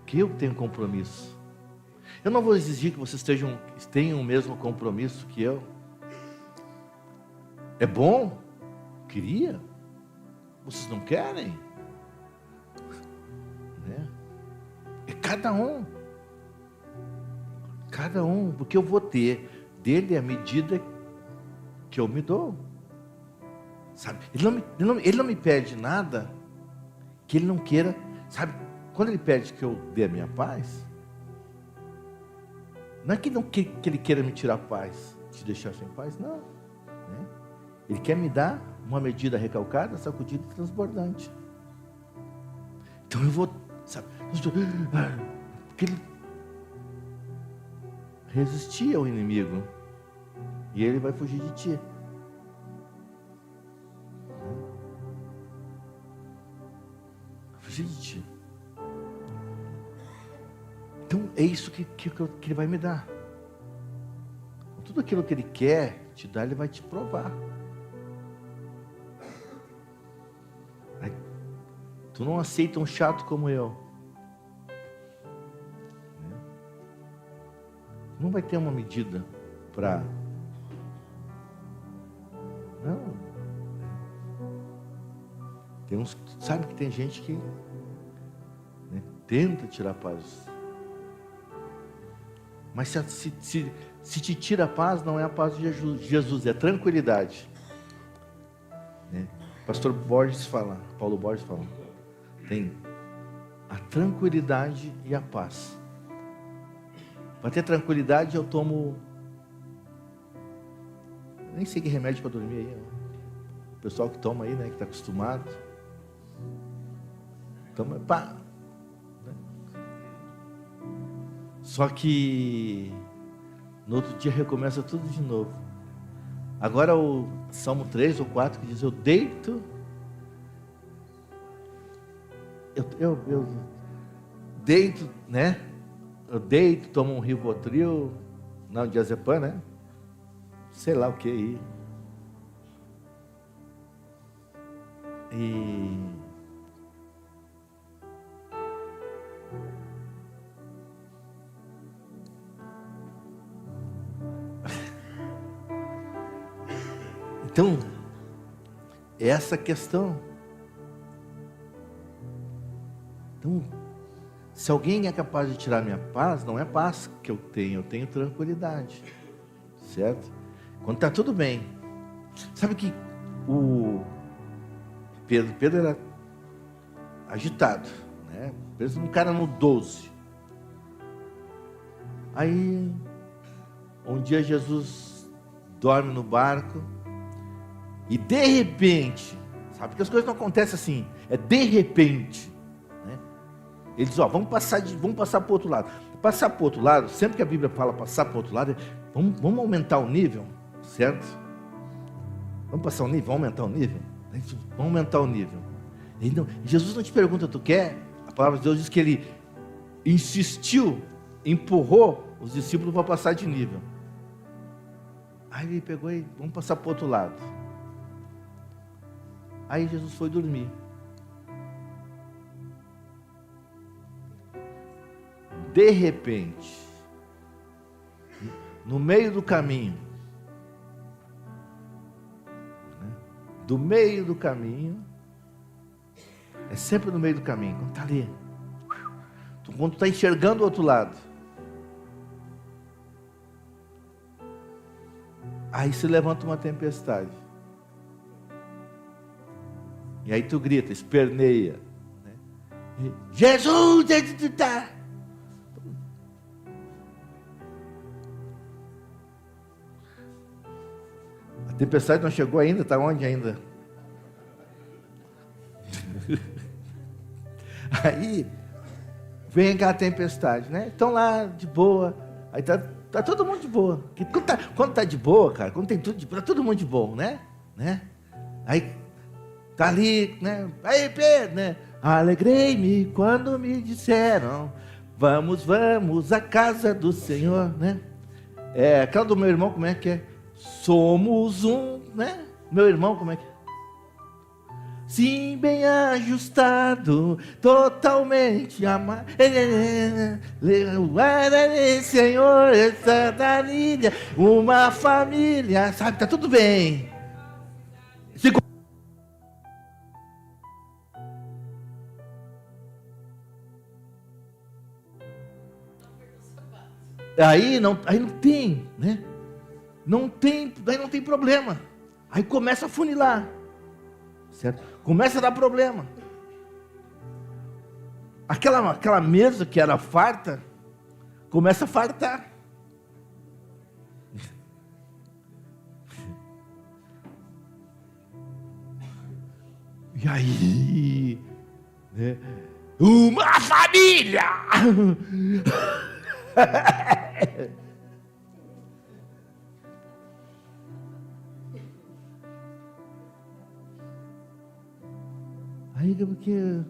Que eu tenho compromisso. Eu não vou exigir que vocês tenham o mesmo compromisso que eu. É bom? Queria. Vocês não querem? Né? É cada um. Cada um. Porque eu vou ter dele a medida que eu me dou. Sabe? Ele não me pede nada que ele não queira. Sabe? Quando ele pede que eu dê a minha paz, não é que ele queira me tirar a paz, te deixar sem paz, não. Né? Ele quer me dar uma medida recalcada, sacudida e transbordante. Então eu vou, sabe, porque ele resistir ao inimigo e ele vai fugir de ti. Vai fugir de ti. Então é isso que ele vai me dar. Tudo aquilo que ele quer te dar, ele vai te provar. Tu não aceita um chato como eu. Não vai ter uma medida para... Não. Tem uns, sabe que tem gente que, né, tenta tirar a paz. Mas se te tira a paz, não é a paz de Jesus, é a tranquilidade. Né? Pastor Borges fala, Paulo Borges fala, tem a tranquilidade e a paz. Para ter tranquilidade, eu tomo... Nem sei que remédio para dormir aí. O pessoal que toma aí, né, que está acostumado. Toma, pá. Só que no outro dia recomeça tudo de novo. Agora o Salmo 3 ou 4 que diz, eu deito... Eu deito, né? Eu deito, tomo um Rivotril, não, diazepam, né? Sei lá o que aí. Então, é essa questão. Então, se alguém é capaz de tirar minha paz, não é paz que eu tenho tranquilidade, certo? Quando está tudo bem. Sabe que o Pedro era agitado, né? Pedro, um cara no 12. Aí, um dia Jesus dorme no barco e de repente, sabe que as coisas não acontecem assim, é de repente. Ele diz, vamos passar para o outro lado. Passar para o outro lado, sempre que a Bíblia fala passar para o outro lado, vamos aumentar o nível. certo? Vamos passar o nível, vamos aumentar o nível? Vamos aumentar o nível. Então, Jesus não te pergunta, tu quer? A palavra de Deus diz que ele insistiu, empurrou os discípulos para passar de nível. Aí ele pegou e vamos passar para o outro lado. Aí Jesus foi dormir. De repente, no meio do caminho, do meio do caminho, é sempre no meio do caminho, quando está ali, quando está enxergando o outro lado, aí se levanta uma tempestade, e aí tu grita, esperneia, né? Jesus, onde tu está? A tempestade não chegou ainda, está onde ainda? Aí vem aquela tempestade, né? Estão lá de boa, aí tá todo mundo de boa. Quando tá de boa, cara, quando tem tudo de boa, tá todo mundo de boa, né? Aí tá ali, né? Aí Pedro, né? Alegrei-me quando me disseram, vamos à casa do Senhor, né? Aquela do meu irmão, como é que é? Somos um, né? Meu irmão, como é que é? Sim, bem ajustado, totalmente amado. Senhor, Santa Lídia, uma família, sabe? Tá tudo bem. Aí não tem, né? Daí não tem problema. Aí começa a funilar, certo? Começa a dar problema. Aquela mesa que era farta, começa a fartar. E aí, né? Uma família! Aí porque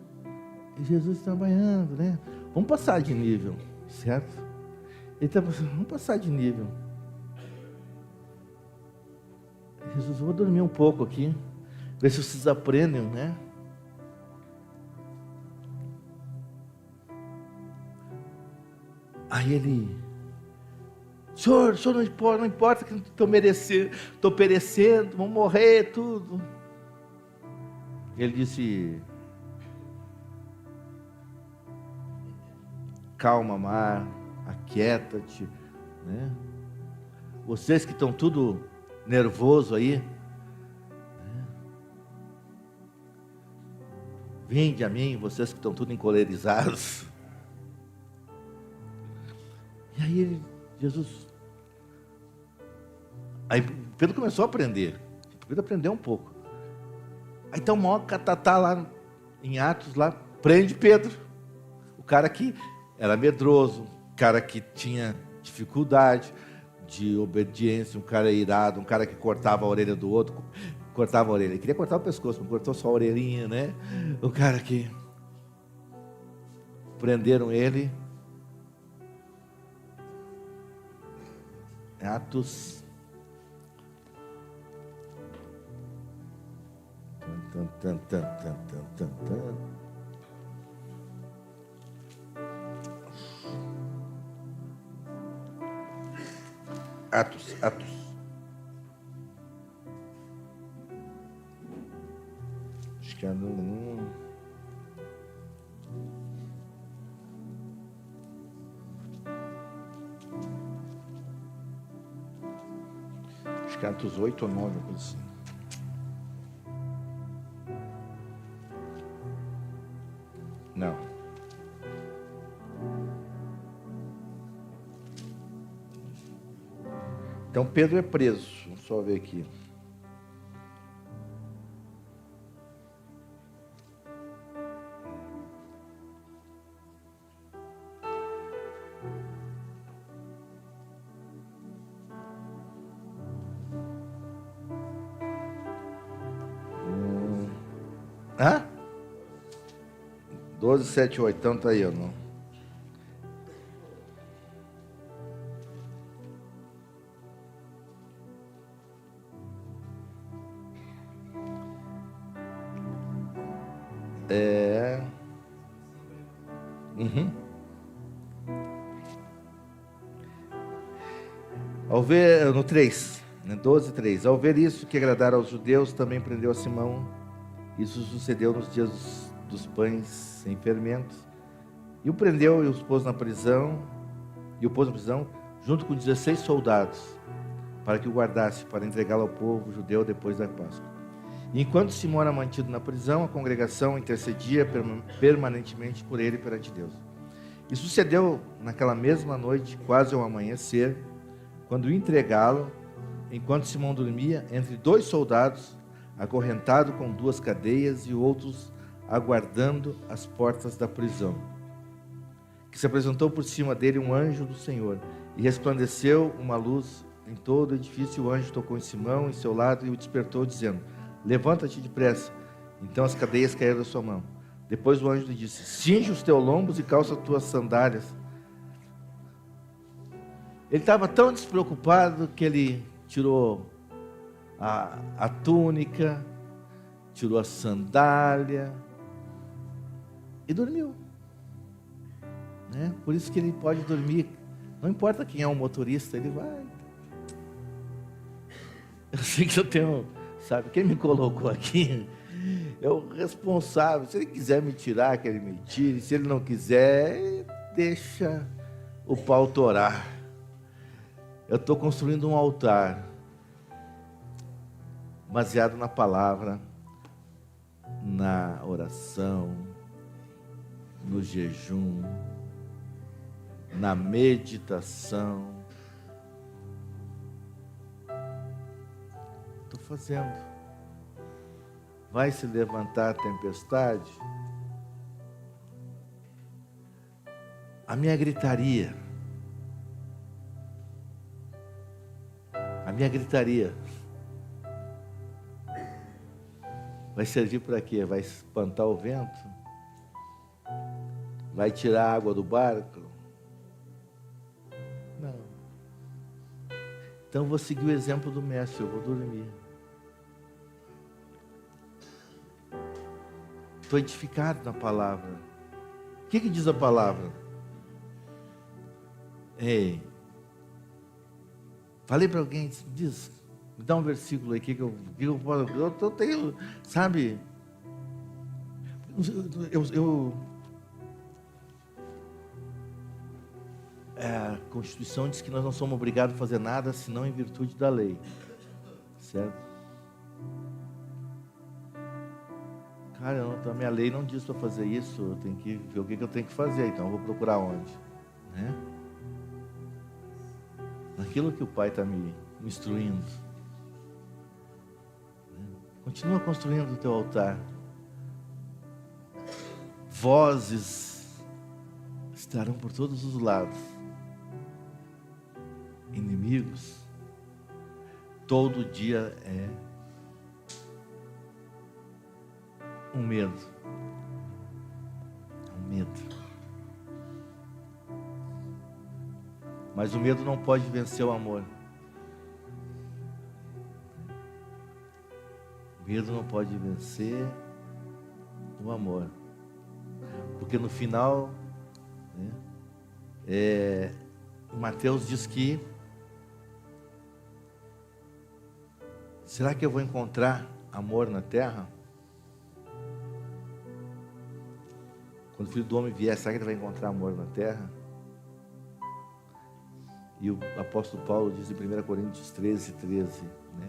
Jesus trabalhando, né? Vamos passar de nível, certo? Ele está pensando, vamos passar de nível. Jesus, eu vou dormir um pouco aqui, ver se vocês aprendem, né? Aí ele, Senhor não importa que estou perecendo, vou morrer, tudo. Ele disse, calma, mar, aquieta-te, né? Vocês que estão tudo nervoso aí, né? Vinde a mim, vocês que estão tudo encolerizados. E aí Jesus, aí Pedro começou a aprender. Pedro aprendeu um pouco. Aí então o maior catatá lá em Atos, lá, prende Pedro. O cara que era medroso, o cara que tinha dificuldade de obediência, um cara irado, um cara que cortava a orelha do outro, cortava a orelha. Ele queria cortar o pescoço, não cortou só a orelhinha, né? O cara que prenderam ele. Atos. Atos. Acho que é no... Acho que é Atos 8 ou 9, coisa assim. Não. Então Pedro é preso. Vamos só ver aqui. Hã? 12, 7, 8. Então tá aí, ó. Não. Uhum. Ao ver, no 3, né, 12, 3. Ao ver isso que agradara aos judeus, também prendeu a Simão. Isso sucedeu nos dias dos pães sem fermentos. E o prendeu e os pôs na prisão, junto com 16 soldados, para que o guardasse, para entregá-lo ao povo judeu depois da Páscoa. E enquanto Simão era mantido na prisão, a congregação intercedia permanentemente por ele perante Deus. E sucedeu naquela mesma noite, quase ao amanhecer, quando entregá-lo, enquanto Simão dormia, entre 2 soldados, acorrentado com 2 cadeias, e outros aguardando as portas da prisão, que se apresentou por cima dele um anjo do Senhor, e resplandeceu uma luz em todo o edifício. O anjo tocou em Simão em seu lado e o despertou, dizendo: levanta-te depressa. Então as cadeias caíram da sua mão. Depois o anjo lhe disse: cinge os teus lombos e calça as tuas sandálias. Ele estava tão despreocupado que ele tirou a túnica, tirou a sandália e dormiu, né? Por isso que ele pode dormir, não importa quem é o motorista, ele vai. Eu sei que eu tenho, sabe, quem me colocou aqui é o responsável. Se ele quiser me tirar, que ele me tire. Se ele não quiser, deixa o pau torar. Eu estou construindo um altar baseado na palavra, na oração, no jejum, na meditação. Estou fazendo. Vai se levantar a tempestade? A minha gritaria vai servir para quê? Vai espantar o vento? Vai tirar a água do barco? Não. Então eu vou seguir o exemplo do mestre, eu vou dormir. Estou edificado na palavra. O que diz a palavra? Ei, falei para alguém, diz, me dá um versículo aí, que eu posso, eu tenho, sabe, a Constituição diz que nós não somos obrigados a fazer nada, senão em virtude da lei, certo? Cara, a minha lei não diz para fazer isso, eu tenho que ver o que eu tenho que fazer, então eu vou procurar onde, né? Naquilo que o Pai está me instruindo. Continua construindo o teu altar. Vozes estarão por todos os lados. Inimigos. Todo dia é um medo. É um medo. Mas o medo não pode vencer o amor. O medo não pode vencer o amor. Porque no final, né, Mateus diz que será que eu vou encontrar amor na terra? Quando o Filho do Homem vier, será que ele vai encontrar amor na terra? E o apóstolo Paulo diz em 1 Coríntios 13, 13, né?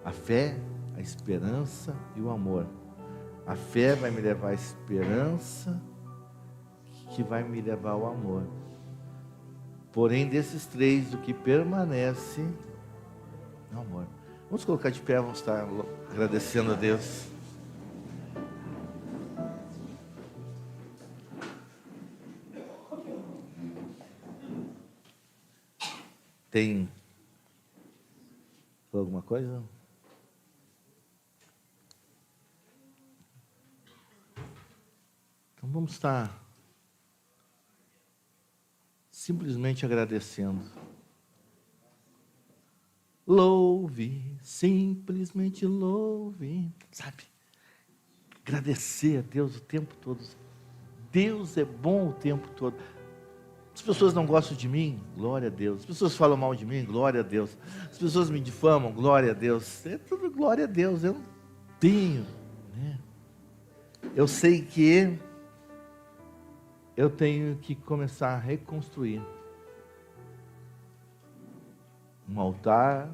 A fé, a esperança e o amor. A fé vai me levar à esperança, que vai me levar ao amor. Porém, desses 3, o que permanece é o amor. Vamos colocar de pé, vamos estar agradecendo a Deus. Tem alguma coisa? Então vamos estar simplesmente agradecendo. Louve, simplesmente louve, sabe? Agradecer a Deus o tempo todo. Deus é bom o tempo todo. As pessoas não gostam de mim, glória a Deus. As pessoas falam mal de mim, glória a Deus. As pessoas me difamam, glória a Deus. É tudo glória a Deus. Eu não tenho, né? Eu sei que eu tenho que começar a reconstruir um altar,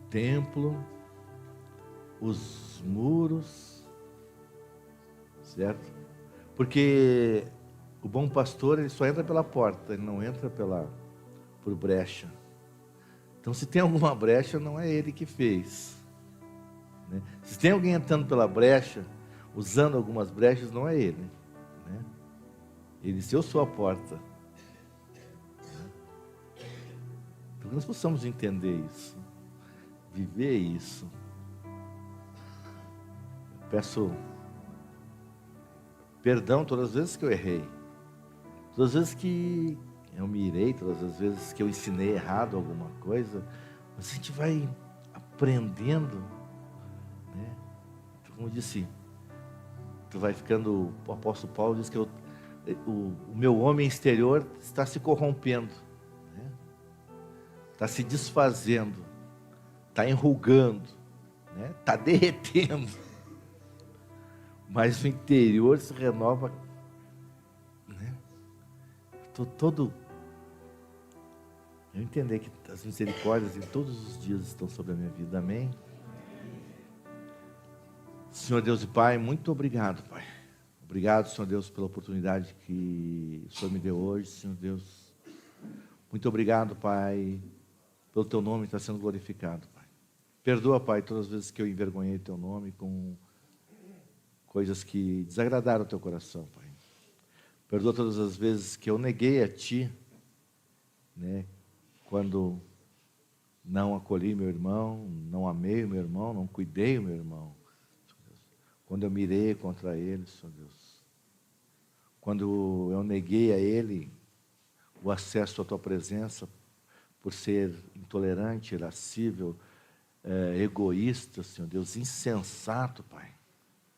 templo, os muros, certo? Porque o bom pastor, ele só entra pela porta, ele não entra por brecha. Então, se tem alguma brecha, não é ele que fez, né? Se tem alguém entrando pela brecha, usando algumas brechas, não é ele, né? Ele disse, eu sou a porta. Então, nós possamos entender isso, viver isso. Eu peço perdão todas as vezes que eu errei, todas as vezes que eu me irei, todas as vezes que eu ensinei errado alguma coisa, mas a gente vai aprendendo, né? Como eu disse, tu vai ficando, o apóstolo Paulo diz que o meu homem exterior está se corrompendo, né? Está se desfazendo, está enrugando, né? Está derretendo. Mas o interior se renova, né? Eu entender que as misericórdias em todos os dias estão sobre a minha vida, amém? Senhor Deus e Pai, muito obrigado, Pai. Obrigado, Senhor Deus, pela oportunidade que o Senhor me deu hoje, Senhor Deus. Muito obrigado, Pai, pelo Teu nome estar sendo glorificado, Pai. Perdoa, Pai, todas as vezes que eu envergonhei Teu nome com coisas que desagradaram o Teu coração, Pai. Perdoa todas as vezes que eu neguei a Ti, né? Quando não acolhi meu irmão, não amei o meu irmão, não cuidei o meu irmão. Quando eu mirei contra ele, Senhor Deus. Quando eu neguei a ele o acesso à Tua presença, por ser intolerante, irascível, egoísta, Senhor Deus, insensato, Pai.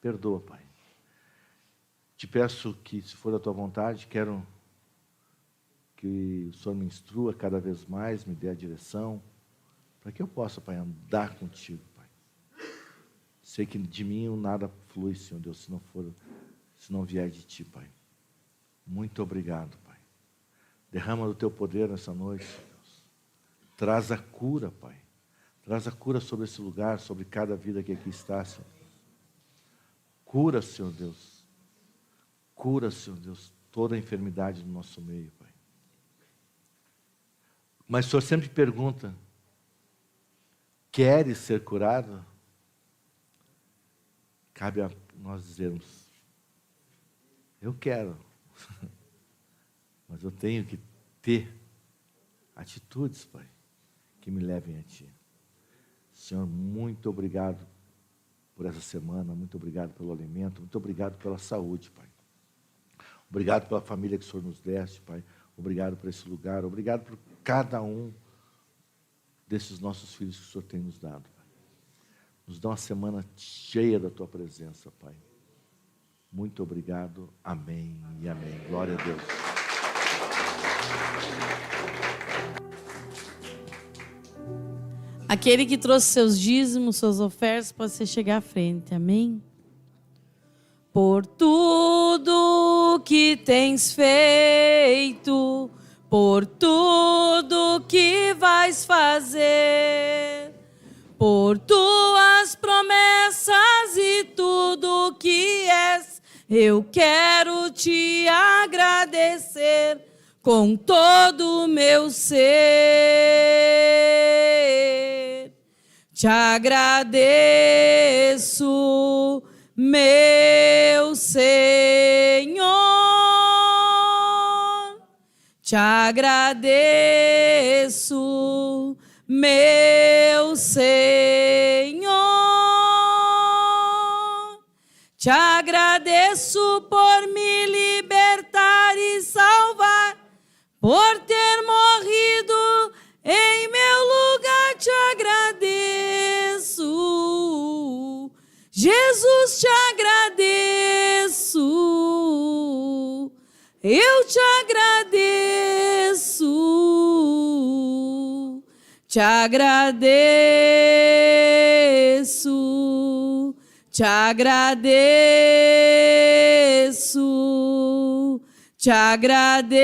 Perdoa, Pai. Te peço que, se for da Tua vontade, quero que o Senhor me instrua cada vez mais, me dê a direção, para que eu possa, Pai, andar contigo, Pai. Sei que de mim nada flui, Senhor Deus, se não vier de Ti, Pai. Muito obrigado, Pai. Derrama do Teu poder nessa noite, Senhor Deus. Traz a cura, Pai. Traz a cura sobre esse lugar, sobre cada vida que aqui está, Senhor Deus. Cura, Senhor Deus. Cura, Senhor Deus, toda a enfermidade do nosso meio, Pai. Mas o Senhor sempre pergunta, queres ser curado? Cabe a nós dizermos, eu quero, mas eu tenho que ter atitudes, Pai, que me levem a Ti. Senhor, muito obrigado por essa semana, muito obrigado pelo alimento, muito obrigado pela saúde, Pai. Obrigado pela família que o Senhor nos deste, Pai. Obrigado por esse lugar, obrigado por cada um desses nossos filhos que o Senhor tem nos dado, Pai. Nos dá uma semana cheia da Tua presença, Pai. Muito obrigado, amém e amém. Glória a Deus. Aquele que trouxe seus dízimos, suas ofertas, pode ser chegar à frente, amém? Por tudo que tens feito, por tudo que vais fazer, por tuas promessas e tudo que és, eu quero te agradecer com todo o meu ser. Te agradeço, meu Senhor. Te agradeço, meu Senhor. Te Te agradeço por me libertar e salvar, por ter morrido em meu lugar. Te agradeço, Jesus, te agradeço. Eu te agradeço, te agradeço, te agradeço, te agradeço.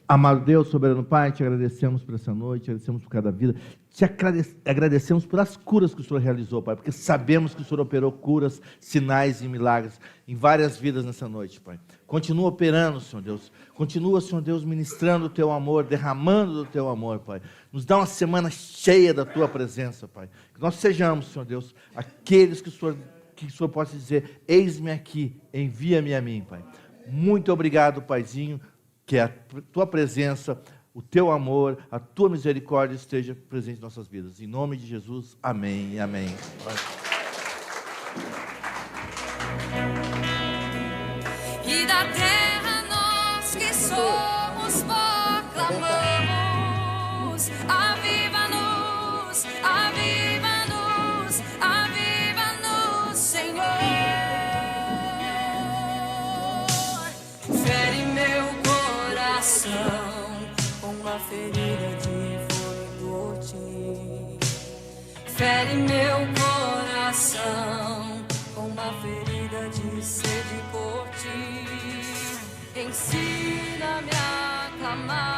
Amado Deus, soberano Pai, te agradecemos por essa noite, te agradecemos por cada vida, te agradecemos pelas curas que o Senhor realizou, Pai, porque sabemos que o Senhor operou curas, sinais e milagres em várias vidas nessa noite, Pai. Continua operando, Senhor Deus, continua, Senhor Deus, ministrando o Teu amor, derramando o Teu amor, Pai. Nos dá uma semana cheia da Tua presença, Pai. Que nós sejamos, Senhor Deus, aqueles que o Senhor possa dizer, eis-me aqui, envia-me a mim, Pai. Muito obrigado, Paizinho, que a Tua presença, o Teu amor, a Tua misericórdia esteja presente em nossas vidas. Em nome de Jesus, amém e amém. E da terra nós que somos proclamamos, aviva-nos, aviva-nos, aviva-nos, Senhor. Fere meu coração com uma ferida de fome por ti. Fere meu coração com uma ferida de sede por ti. Ensina-me a clamar.